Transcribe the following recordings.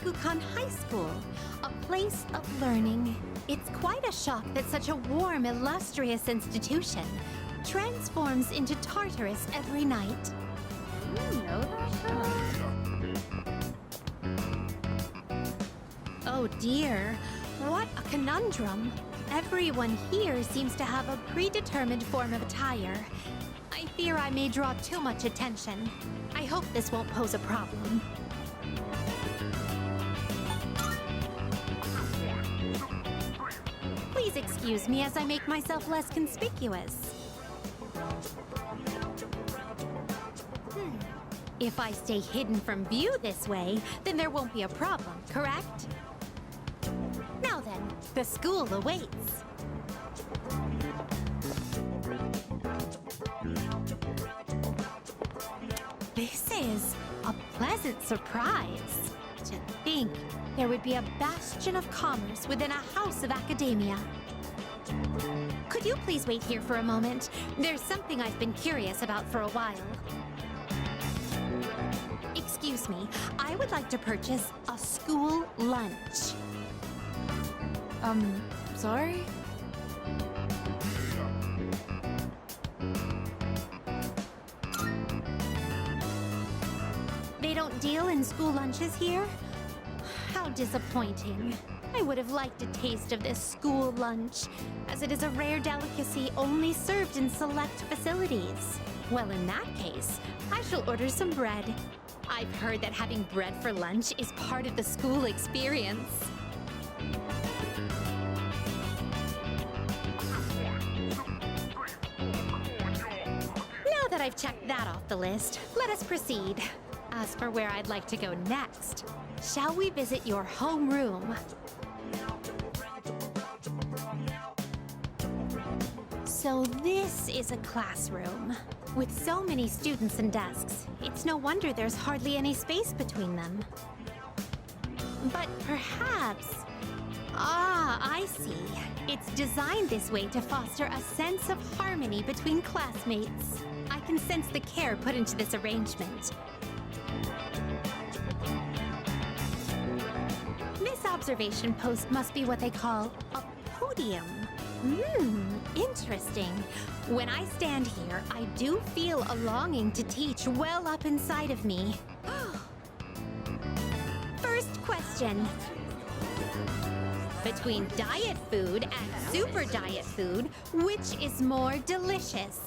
Bakukan High School, a place of learning. It's quite a shock that such a warm, illustrious institution transforms into Tartarus every night. You know that? Oh dear, what a conundrum. Everyone here seems to have a predetermined form of attire. I fear I may draw too much attention. I hope this won't pose a problem. Please excuse me as I make myself less conspicuous. If I stay hidden from view this way, then there won't be a problem, correct? Now then, the school awaits. This is a pleasant surprise. To think there would be a bastion of commerce within a house of academia. Could you please wait here for a moment? There's something I've been curious about for a while. Excuse me, I would like to purchase a school lunch. Sorry? They don't deal in school lunches here? How disappointing. I would have liked a taste of this school lunch, as it is a rare delicacy only served in select facilities. Well, in that case, I shall order some bread. I've heard that having bread for lunch is part of the school experience. Now that I've checked that off the list, let us proceed. As for where I'd like to go next, shall we visit your homeroom? So this is a classroom. With so many students and desks, it's no wonder there's hardly any space between them. But perhaps... Ah, I see. It's designed this way to foster a sense of harmony between classmates. I can sense the care put into this arrangement. This observation post must be what they call a podium. Interesting. When I stand here, I do feel a longing to teach well up inside of me. First question. Between diet food and super diet food, which is more delicious?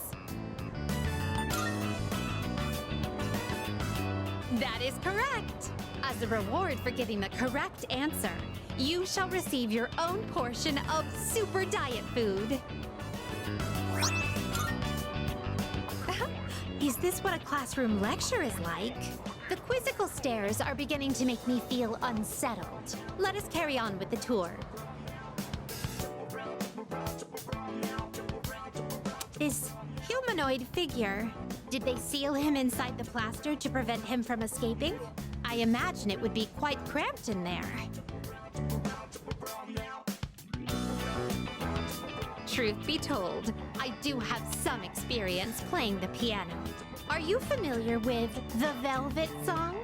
That is correct. As a reward for giving the correct answer, you shall receive your own portion of super diet food. Is this what a classroom lecture is like? The quizzical stares are beginning to make me feel unsettled. Let us carry on with the tour. This humanoid figure, did they seal him inside the plaster to prevent him from escaping? I imagine it would be quite cramped in there. Truth be told, I do have some experience playing the piano. Are you familiar with the Velvet song?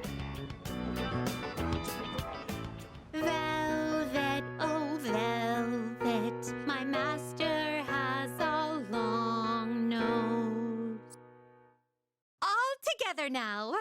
Velvet, oh velvet, my master has a long nose. All together now.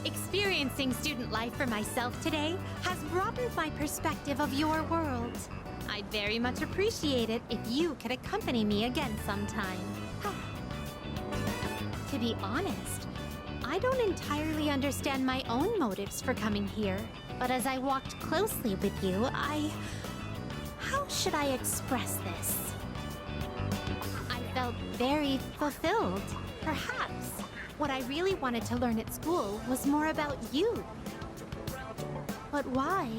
Experiencing student life for myself today has broadened my perspective of your world. I'd very much appreciate it if you could accompany me again sometime. To be honest, I don't entirely understand my own motives for coming here. But as I walked closely with you, how should I express this? I felt very fulfilled. Perhaps what I really wanted to learn at school was more about you. But why?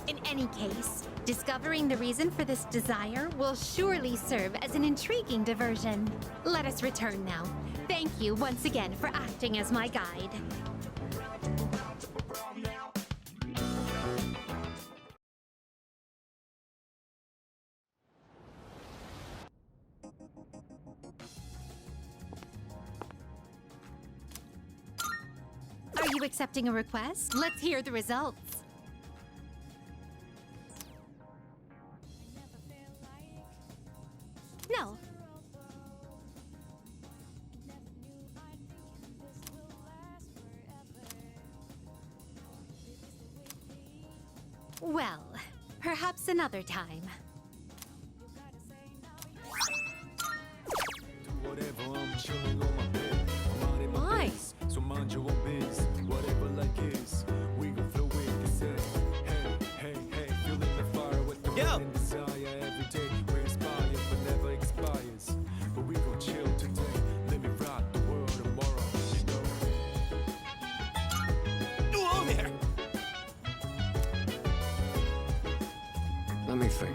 In any case, discovering the reason for this desire will surely serve as an intriguing diversion. Let us return now. Thank you once again for acting as my guide. you accepting a request? Let's hear the results. No. Well, perhaps another time. Whatever, I'm chilling on my bed. I'm out in my Why? biz, so mind your own biz. Whatever like is, we gon' flow with this. Hey, feeling the fire with the burning desire every day. We inspire, but never expires. But we gon' chill today. Let me rock the world tomorrow. You know. Hello there. Let me think.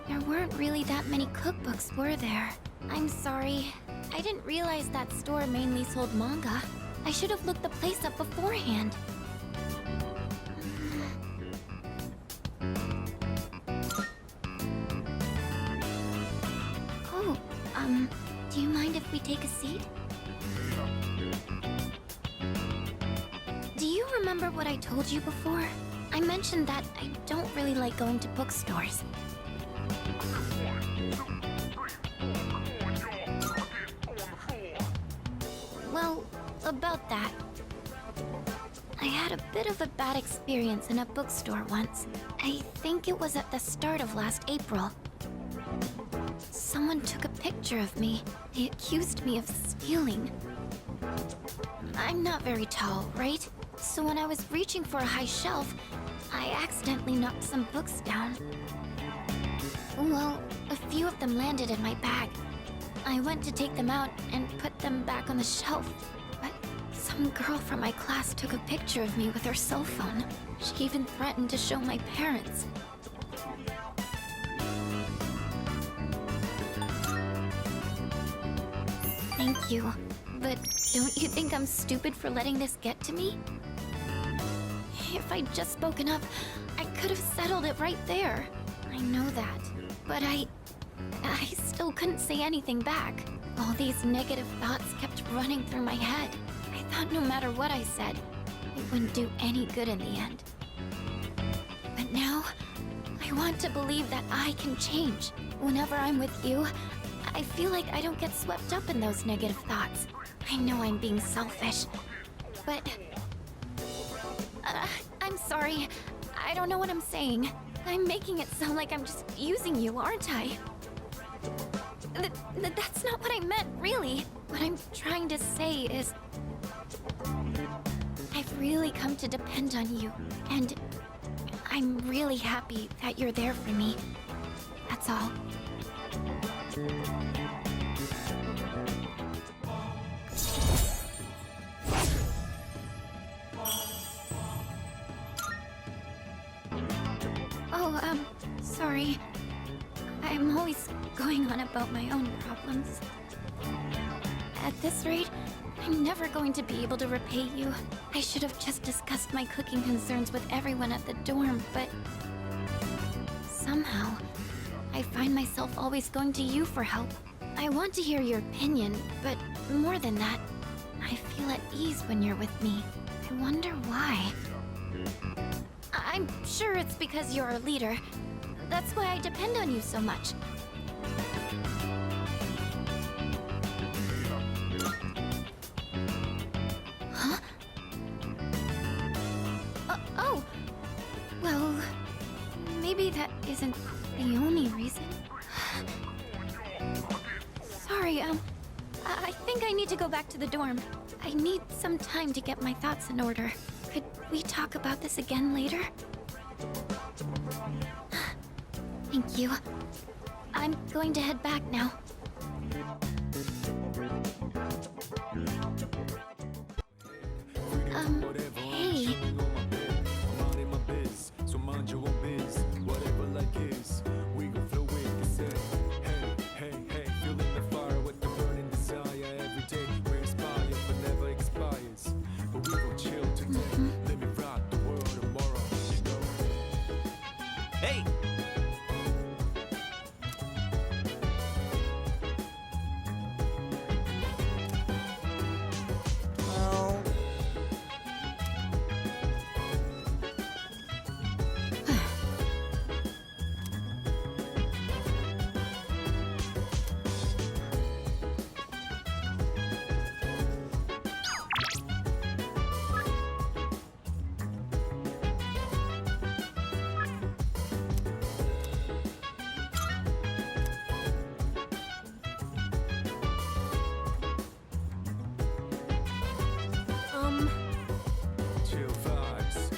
There weren't really that many cookbooks, were there? I'm sorry. I didn't realize that store mainly sold manga. I should have looked the place up beforehand. Oh, do you mind if we take a seat? Do you remember what I told you before? I mentioned that I don't really like going to bookstores. Well, about that. I had a bit of a bad experience in a bookstore once. I think it was at the start of last April. Someone took a picture of me. They accused me of stealing. I'm not very tall, right? So when I was reaching for a high shelf, I accidentally knocked some books down. Well, a few of them landed in my bag. I went to take them out and put them back on the shelf, but some girl from my class took a picture of me with her cell phone. She even threatened to show my parents. Thank you, but don't you think I'm stupid for letting this get to me? If I'd just spoken up, I could have settled it right there. I know that, but I still couldn't say anything back. All these negative thoughts kept running through my head. I thought no matter what I said, it wouldn't do any good in the end. But now, I want to believe that I can change. Whenever I'm with you, I feel like I don't get swept up in those negative thoughts. I know I'm being selfish, but... I'm sorry. I don't know what I'm saying. I'm making it sound like I'm just using you, aren't I? That's not what I meant, really. What I'm trying to say is... I've really come to depend on you, and I'm really happy that you're there for me. That's all. Oh, sorry. I'm always going on about my own problems. At this rate, I'm never going to be able to repay you. I should have just discussed my cooking concerns with everyone at the dorm, but... somehow, I find myself always going to you for help. I want to hear your opinion, but more than that, I feel at ease when you're with me. I wonder why. I'm sure it's because you're a leader. That's why I depend on you so much. Huh? Oh! Well, maybe that isn't the only reason. Sorry, I think I need to go back to the dorm. I need some time to get my thoughts in order. Could we talk about this again later? Thank you. I'm going to head back now. Hey. Hey! Well... Chill vibes.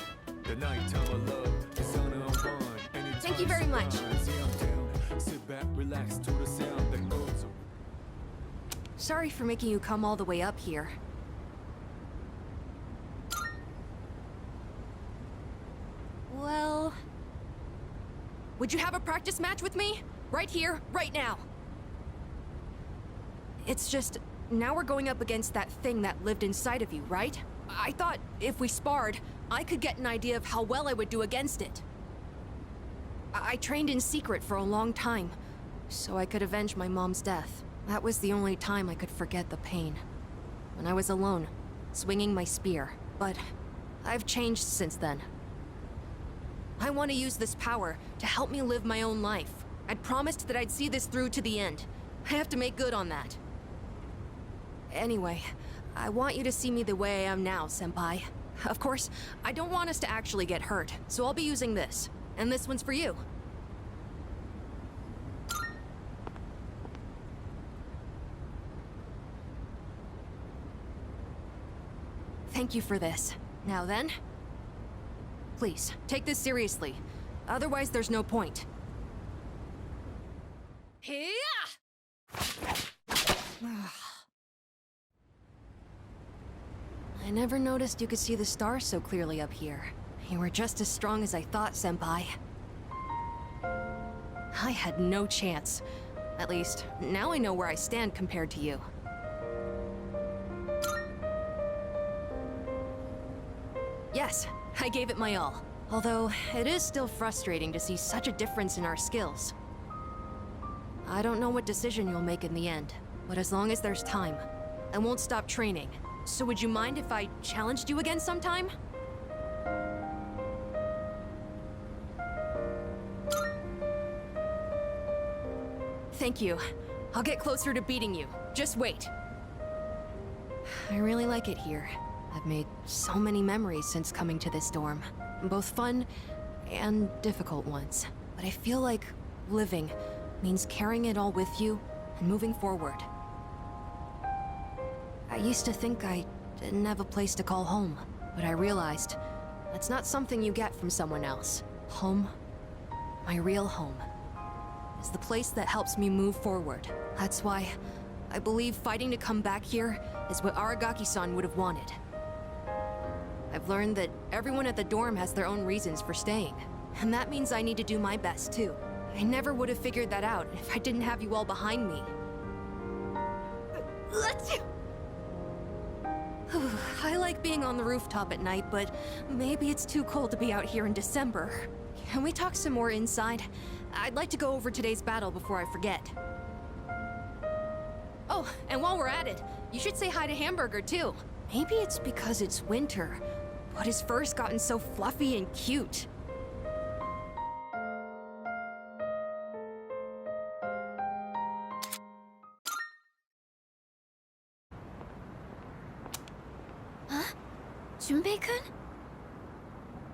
The nighttime of love is on and on. Anytime Thank you very much. sunrise, yeah, I'm down. Sit back, relax to the sound that goes. Sorry for making you come all the way up here. Well... Would you have a practice match with me? Right here, right now. It's just, now we're going up against that thing that lived inside of you, right? I thought if we sparred, I could get an idea of how well I would do against it. I trained in secret for a long time, so I could avenge my mom's death. That was the only time I could forget the pain. When I was alone, swinging my spear. But I've changed since then. I want to use this power to help me live my own life. I'd promised that I'd see this through to the end. I have to make good on that. Anyway, I want you to see me the way I am now, Senpai. Of course, I don't want us to actually get hurt, so I'll be using this. And this one's for you. Thank you for this. Now then, please, take this seriously. Otherwise, there's no point. I never noticed you could see the stars so clearly up here. You were just as strong as I thought, Senpai. I had no chance. At least, now I know where I stand compared to you. Yes, I gave it my all. Although, it is still frustrating to see such a difference in our skills. I don't know what decision you'll make in the end, but as long as there's time, I won't stop training. So would you mind if I challenged you again sometime? Thank you. I'll get closer to beating you. Just wait. I really like it here. I've made so many memories since coming to this dorm. Both fun and difficult ones. But I feel like living means carrying it all with you and moving forward. I used to think I didn't have a place to call home, but I realized that's not something you get from someone else. Home, my real home, is the place that helps me move forward. That's why I believe fighting to come back here is what Aragaki-san would have wanted. I've learned that everyone at the dorm has their own reasons for staying, and that means I need to do my best too. I never would have figured that out if I didn't have you all behind me. I like being on the rooftop at night, but maybe it's too cold to be out here in December. Can we talk some more inside? I'd like to go over today's battle before I forget. Oh, and while we're at it, you should say hi to Hamburger too. Maybe it's because it's winter, but his fur's gotten so fluffy and cute. Huh? Junpei-kun?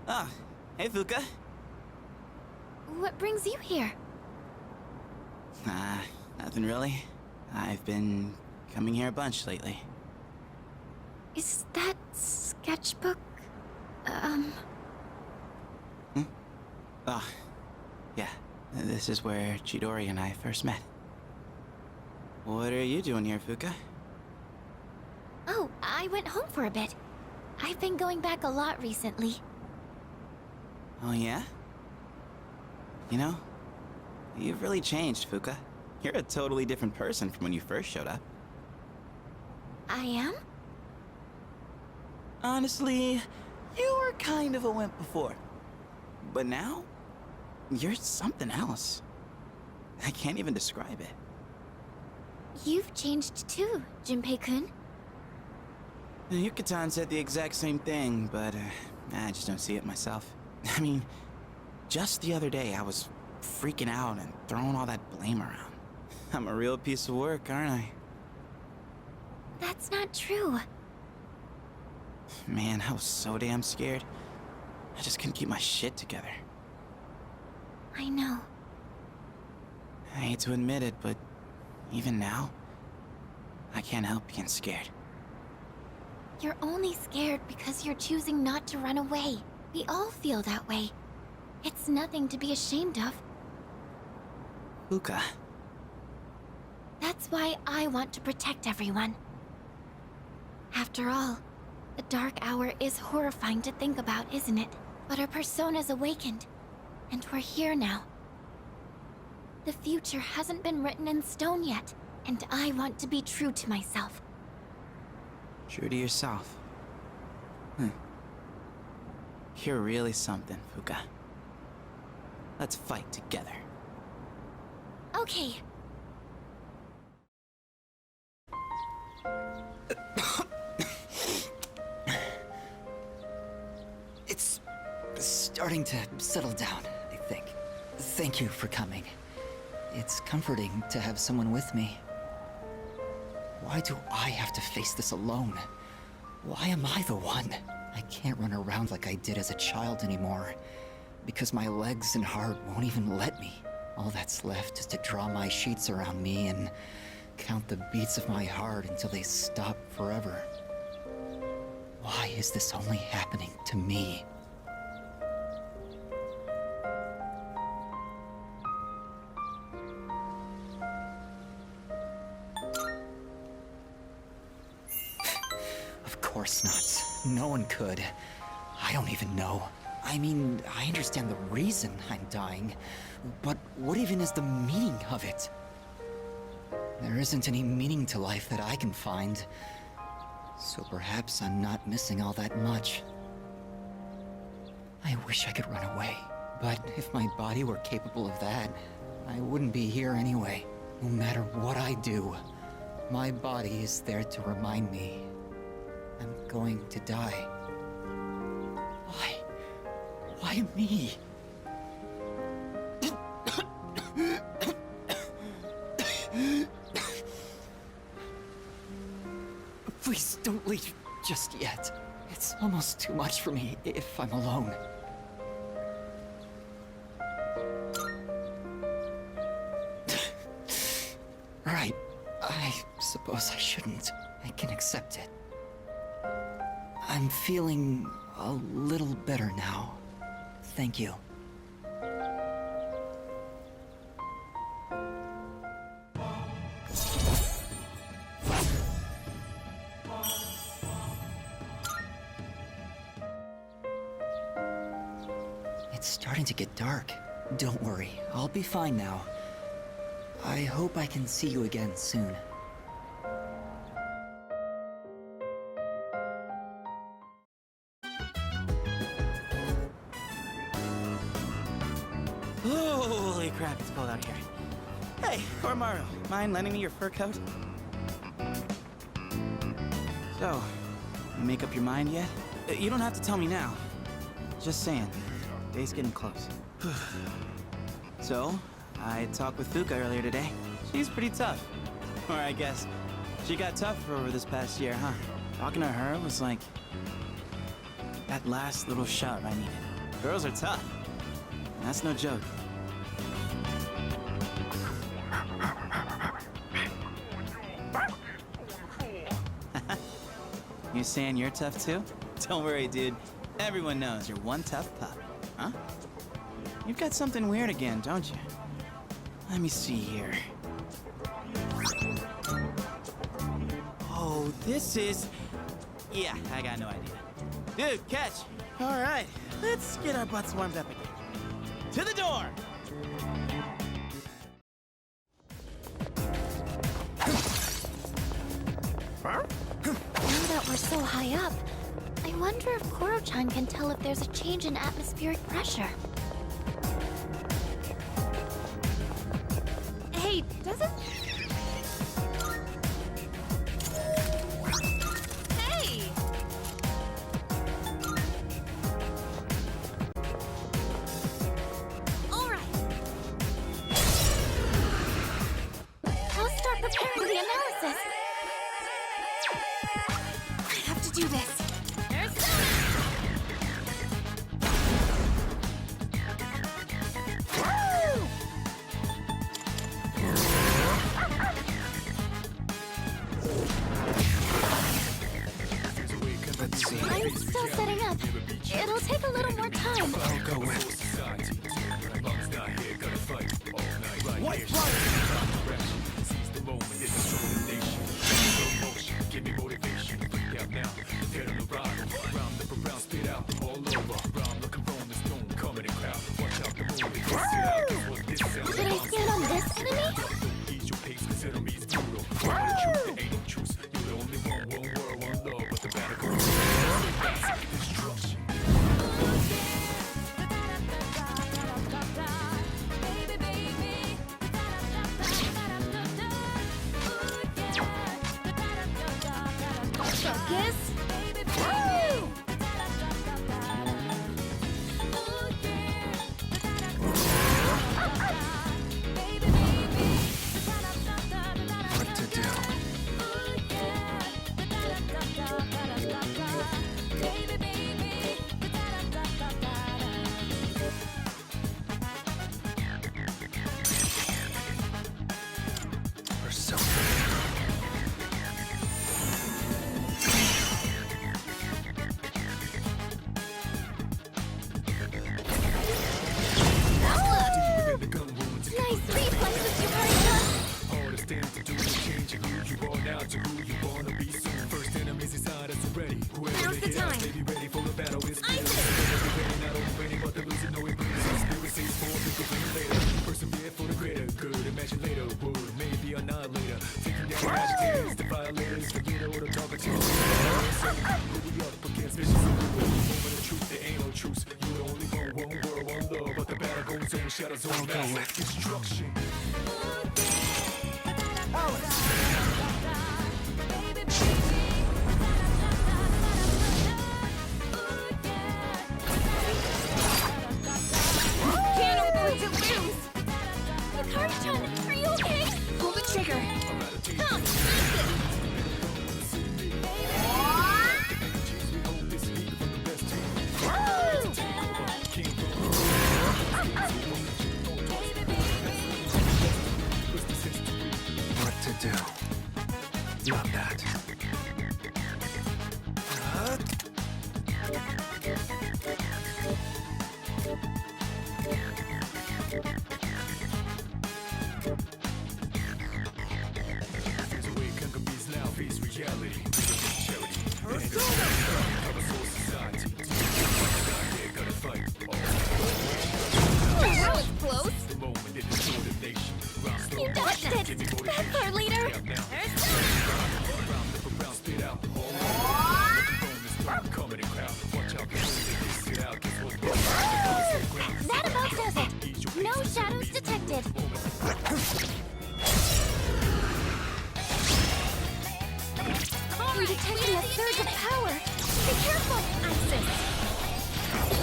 Ah, hey Fuka. What brings you here? Nothing really. I've been coming here a bunch lately. Is that sketchbook... Oh, yeah. This is where Chidori and I first met. What are you doing here, Fuka? Oh, I went home for a bit. I've been going back a lot recently. Oh, yeah? You know, you've really changed, Fuka. You're a totally different person from when you first showed up. I am? Honestly, you were kind of a wimp before. But now, You're something else. I can't even describe it. You've changed too, Junpei-kun. Yuka-tan said the exact same thing, but I just don't see it myself. I mean, just the other day I was freaking out and throwing all that blame around. I'm a real piece of work, aren't I? That's not true. Man, I was so damn scared. I just couldn't keep my shit together. I know. I hate to admit it, but even now, I can't help being scared. You're only scared because you're choosing not to run away. We all feel that way. It's nothing to be ashamed of. Fuka, That's why I want to protect everyone. After all, the Dark Hour is horrifying to think about, isn't it? But our persona's awakened, and we're here now. The future hasn't been written in stone yet, and I want to be true to myself. true to yourself. You're really something, Fuka. Let's fight together. Okay. It's starting to settle down, I think. Thank you for coming. It's comforting to have someone with me. Why do I have to face this alone? Why am I the one? I can't run around like I did as a child anymore, because my legs and heart won't even let me. All that's left is to draw my sheets around me and count the beats of my heart until they stop forever. Why is this only happening to me? Of course not. No one could. I don't even know. I mean, I understand the reason I'm dying, but what even is the meaning of it? There isn't any meaning to life that I can find, so perhaps I'm not missing all that much. I wish I could run away, but if my body were capable of that, I wouldn't be here anyway. No matter what I do, my body is there to remind me I'm going to die. Why? Why me? Please don't leave just yet. It's almost too much for me if I'm alone. Right. I suppose I shouldn't. I can accept it. I'm feeling a little better now. Thank you. It's starting to get dark. Don't worry, I'll be fine now. I hope I can see you again soon. Holy crap, it's cold out here. Hey, Koromaru, mind lending me your fur coat? So, you make up your mind yet? You don't have to tell me now. Just saying, day's getting close. So, I talked with Fuka earlier today. She's pretty tough. Or I guess, she got tougher over this past year, huh? Talking to her was like that last little shove I needed. Girls are tough. And that's no joke. You saying you're tough too? Don't worry, dude. Everyone knows you're one tough pup. Huh? You've got something weird again, don't you? Let me see here. Oh, this is... Yeah, I got no idea. Dude, catch! All right, let's get our butts warmed up again. To the door! Now that we're so high up, I wonder if Koro-chan can tell if there's a change in atmospheric pressure. Wait, doesn't... Hey! All right. I'll start preparing the analysis. I have to do this. Let's see. I'm still setting up. It'll take a little more time. I'll go with. Give me motivation, freak out now. Get on the ride, round the brown, spit out all over. Round looking from the stone, coming in crowd. Watch out the moon, they can sit out. Guess what this sounds Should I stand on this enemy? Don't ease your pace, cause enemies brutal. Find the truth, there ain't no truce. You're the only one world, one love. But the battle goes on. Destruction. Focus. What to do? Persona. In the gun room, to Nice reflexes, Yukari-chan. hardest thing to do is change who you are now to who you wanna be soon. First enemies inside us already. Whoever Now's the they hit us, time. they be ready for the battle. It's I real. did it. Every day, not only winning, but the losing, no it brings conspiracies for bigger win later. Persevere for the greater good. Imagine later would maybe annihilator. Taking down the agitators, the violators, the leader or the talkative. Who we up against? Visions of the world. Moment of truth, there ain't no truce. You're the only one world, one love. But the battle goes on, shadows on mass destruction. Can't afford to lose. Yukari-chan, are you okay? Pull the trigger. Come, What to do? Not that. There's a way conquer beats now, face reality. Charity. Cover soul society. Yeah, gotta fight. that was close. The moment it destroyed the nation. Round slow, You dodged it. give me That's motivation. our leader. Yeah, now. Round, look around, spit out. All over. Looking from the stone, coming in crowd. Watch out, the moon, they can sit out. Guess what? That about does it. No shadows detected. You're detecting a surge of power. Be careful. Isis.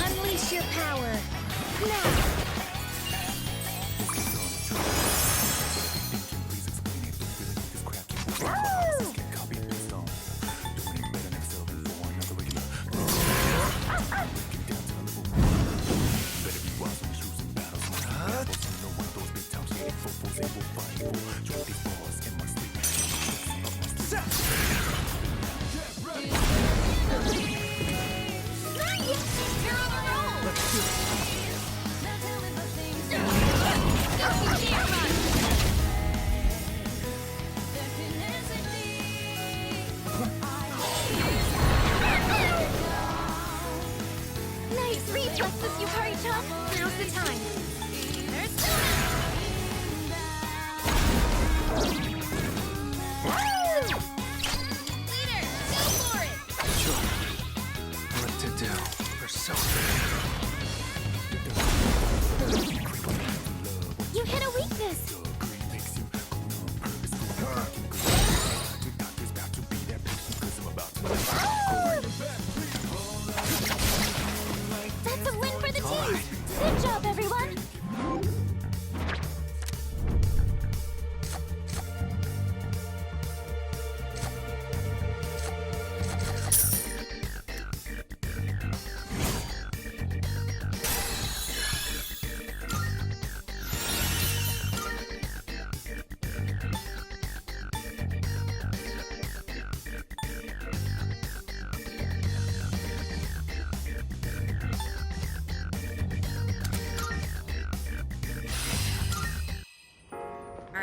Unleash your power. Now. Nice reflexes, Yukari-chan. Now's the time. What to do? Persona. You hit a weakness.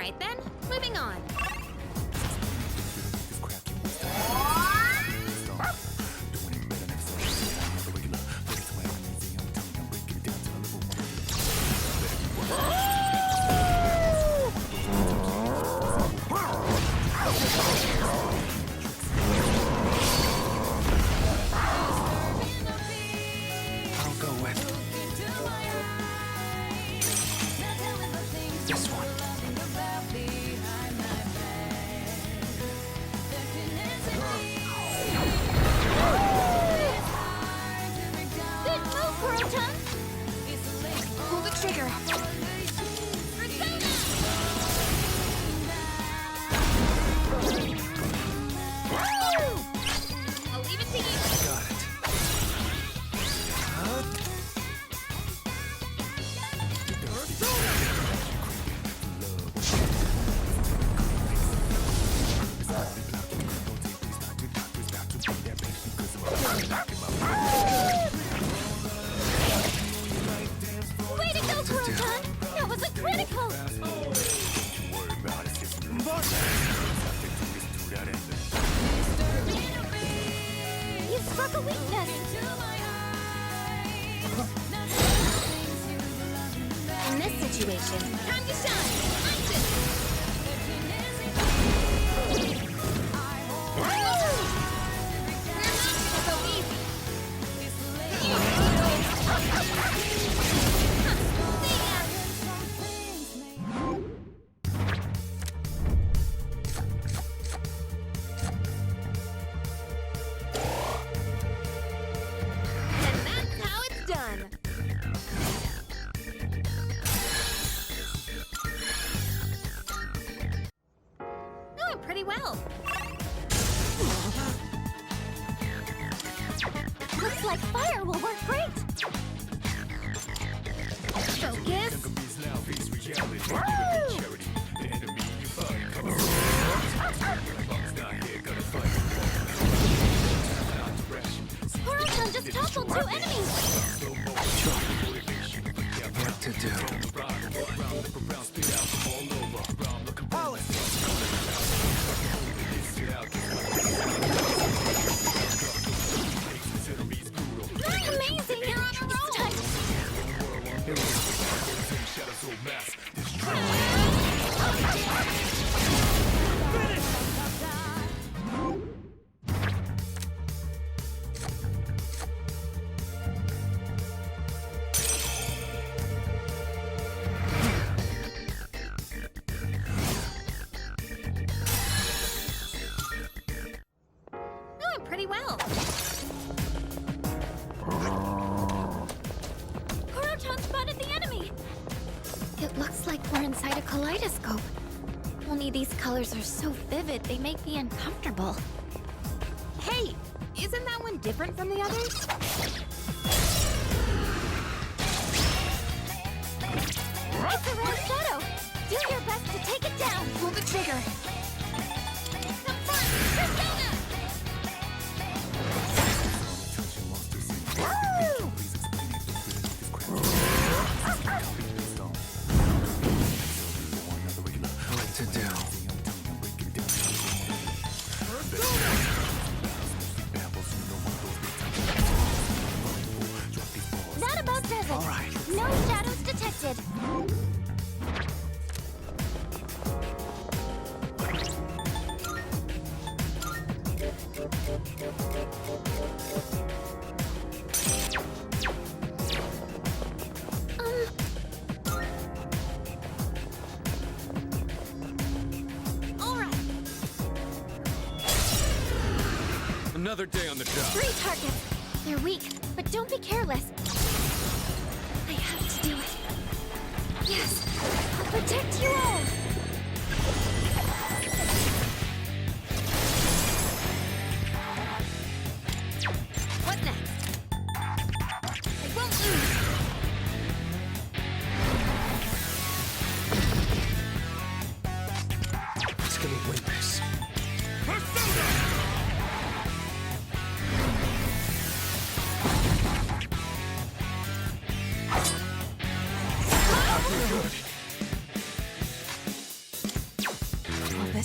Alright then, moving on. I'll go with this one. Good move, Kurotan! Pull the trigger. I'll leave it to you. Got it. Way to go, Kurotan! That was a critical! You struck a weakness! In this situation, time to shine. Isis! We're not gonna go easy. And that's how it's done. Doing pretty well. Looks like fire will work great! Focus. Kurotan just toppled 2 enemies! What to do? Amazing! You're on a roll! Doing pretty well. Kurotan spotted the enemy! It looks like we're inside a kaleidoscope. Only these colors are so vivid, they make me uncomfortable. Hey, isn't that one different from the others? It's a red shadow! Do your best to take it down! Pull the trigger. Come on, Persona! What to do? That about does it! All right. No shadows detected! All right. Another day on the job. 3 targets! They're weak, but don't be careless. I have to do it. Yes! I'll protect you all! What next? I won't lose. Who's gonna win this?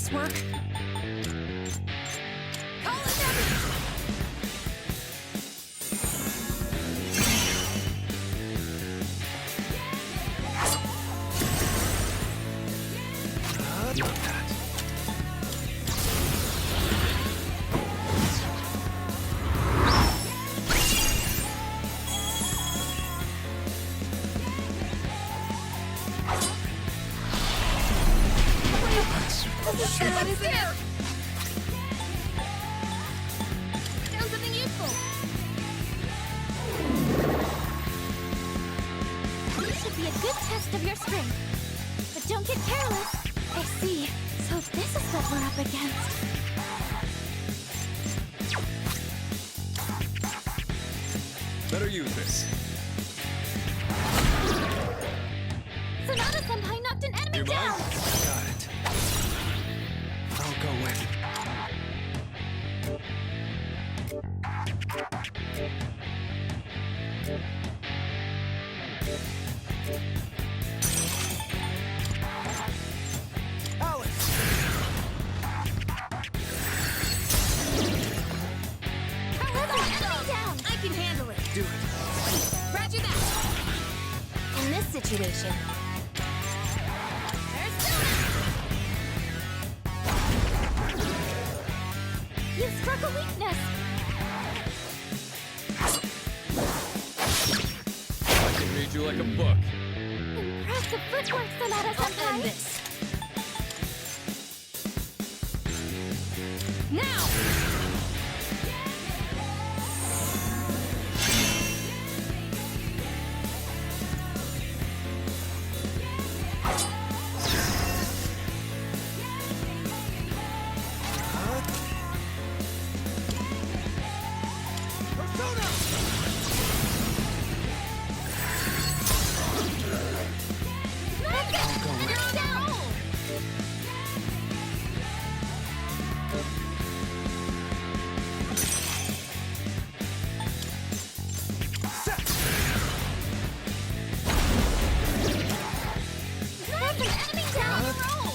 this work? Call it Nemi! Not that. What is there? Found something useful. This should be a good test of your strength. But don't get careless. I see. So this is what we're up against. Better use this. Sonata-senpai knocked an enemy You down! mind? Got it. I'll go with. Enemy down! I can handle it. Do it. Roger that. In this situation, There's Sona! You struck a weakness! I can read you like a book. Impressive footwork, I'll Sonata-senpai! end this. Now! Enemy down! There's an enemy down! Roll!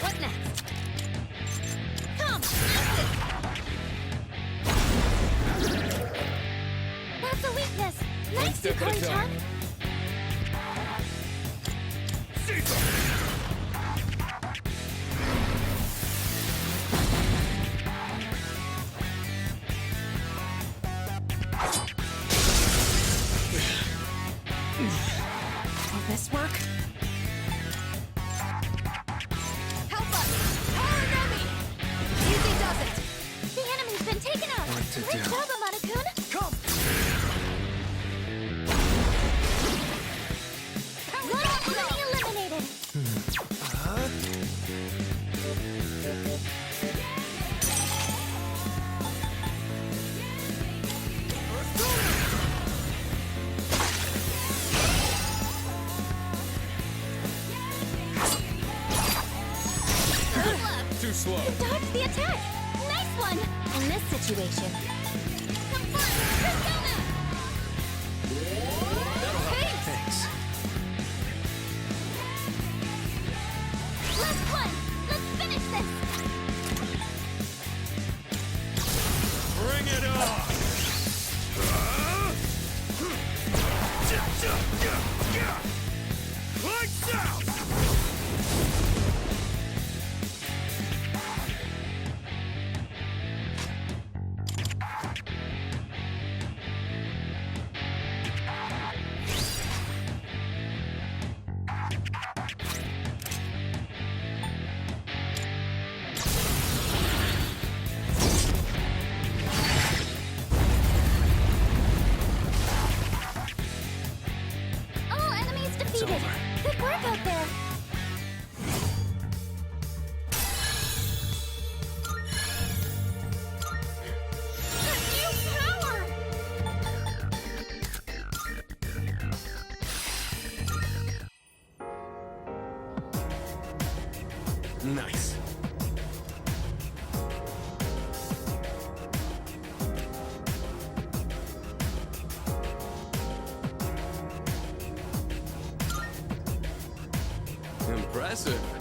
What next? Come! That's a weakness! Nice, step at a Yukari-chan! time. Will this work? Help us! Power Nemi! Easy does it! The enemy's been taken out! What to Great do? job, Amada-kun! One enemy eliminated! Good luck! Too slow. Dodge the attack! Nice one! in this situation, Confirm! Persona! Thanks. Last one! Let's finish this! Bring it on! Lights out! All enemies defeated! over. Good work out there! A new power! Nice. impressive.